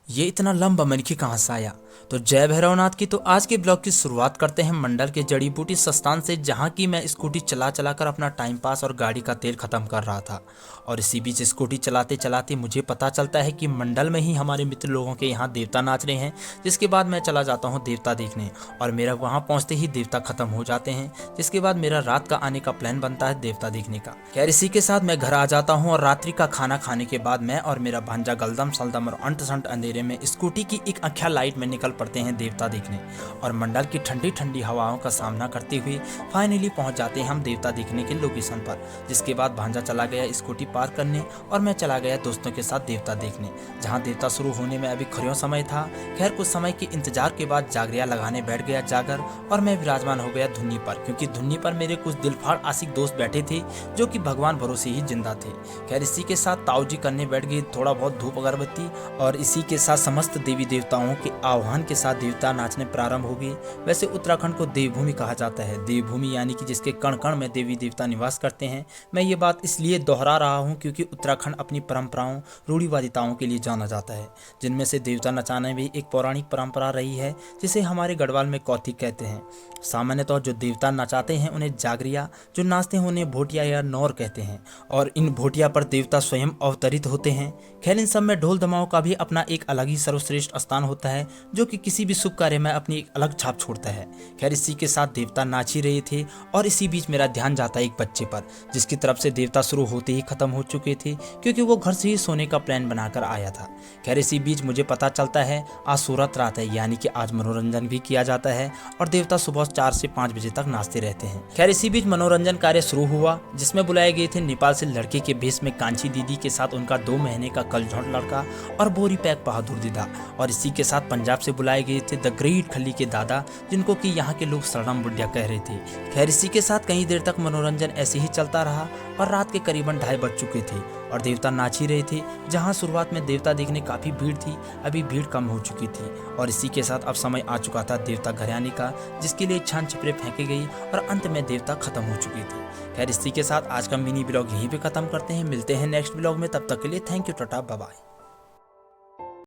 ये इतना लंबा मनखी कहाँ से आया। तो जय भैरवनाथ की। तो आज के ब्लॉग की शुरुआत करते हैं मंडल के जड़ी बूटी संस्थान से, जहाँ की मैं स्कूटी चला चला कर अपना टाइम पास और गाड़ी का तेल खत्म कर रहा था। और इसी बीच स्कूटी चलाते चलाते मुझे पता चलता है कि मंडल में ही हमारे मित्र लोगों के यहाँ देवता नाच रहे हैं। जिसके बाद मैं चला जाता हूँ देवता देखने, और मेरा वहाँ पहुँचते ही देवता खत्म हो जाते हैं। जिसके बाद मेरा रात का आने का प्लान बनता है देवता देखने का। खैर इसी के साथ मैं घर आ जाता हूँ, और रात्रि का खाना खाने के बाद मैं और मेरा भांजा गलदम सलदम और अंट संट अंधेरे में स्कूटी की एक अख्या लाइट में निकल पड़ते हैं देवता देखने। और मंडल की ठंडी ठंडी हवाओं का सामना करते हुए फाइनली पहुंच जाते हैं हम देवता देखने के लोकेशन पर। जिसके बाद भांजा चला गया स्कूटी पार्क करने, और मैं चला गया दोस्तों के साथ देवता देखने, जहां देवता शुरू होने में अभी खरियों समय था। खैर कुछ समय के इंतजार के बाद जागरिया लगाने बैठ गया जागर, और मैं विराजमान हो गया धुन्नी पर, क्योंकि धुन्नी पर मेरे कुछ दिलफाड़ आशिक दोस्त बैठे थे जो कि भगवान भरोसे ही जिंदा थे। खैर इसी के साथ ताऊ जी करने बैठ गए थोड़ा बहुत धूप अगरबत्ती, और इसी के साथ समस्त देवी देवताओं के आह्वान के साथ देवता नाचने प्रारंभ हो गए। वैसे उत्तराखंड को देवभूमि कहा जाता है। देवभूमि यानी कि जिसके कण कण में देवी देवता निवास करते हैं। मैं ये बात इसलिए दोहरा रहा हूँ क्योंकि उत्तराखंड अपनी परंपराओं रूढ़िवादिताओं के लिए जाना जाता है, जिनमें से देवता नचाने भी एक पौराणिक परंपरा रही है, जिसे हमारे गढ़वाल में कौथिक कहते हैं। सामान्य तौर जो देवता नचाते हैं उन्हें जागरिया, जो नाचते हैं उन्हें भोटिया या नौर कहते हैं, और इन भोटिया पर देवता स्वयं अवतरित होते हैं। खैर इन सब में ढोल धमाओं का भी अपना एक अलग ही सर्वश्रेष्ठ स्थान होता है, जो कि किसी भी शुभ कार्य में अपनी एक अलग छाप छोड़ता है। खैर इसी के साथ देवता नाच ही रहे थे, और इसी बीच मेरा ध्यान जाता है एक बच्चे पर, जिसकी तरफ से देवता शुरू होते ही खत्म हो चुके थे, क्योंकि वो घर से ही सोने का प्लान बनाकर आया था। खैर इसी बीच मुझे पता चलता है आज सूरत रात है, यानी कि आज मनोरंजन भी किया जाता है, और देवता सुबह 4 से 5 बजे तक नाचते रहते हैं। खैर इसी बीच मनोरंजन कार्य शुरू हुआ, जिसमें बुलाए गए थे नेपाल से लड़के के भेष में कांची दीदी के साथ उनका 2 महीने का कलझोंट लड़का और बोरी पैक बहादुर दीदा, और इसी के साथ पंजाब से बुलाए गए थे द ग्रेट खली के दादा, जिनको कि यहाँ के लोग सरडम बुढ़िया कह रहे थे। खैर इसी के साथ कई देर तक मनोरंजन ऐसे ही चलता रहा, और रात के करीबन 2:30 बज चुके थे, और देवता नाच ही रहे थे। जहाँ शुरुआत में देवता देखने काफी भीड़ थी, अभी भीड़ कम हो चुकी थी, और इसी के साथ अब समय आ चुका था देवता घर आने का, जिसके लिए छान छिपरे फेंकी गई, और अंत में देवता खत्म हो चुकी थी। खैर इसी के साथ आज का मिनी ब्लॉग यहीं पे खत्म करते हैं। मिलते हैं नेक्स्ट ब्लॉग में, तब तक के लिए thank you, tata bye bye.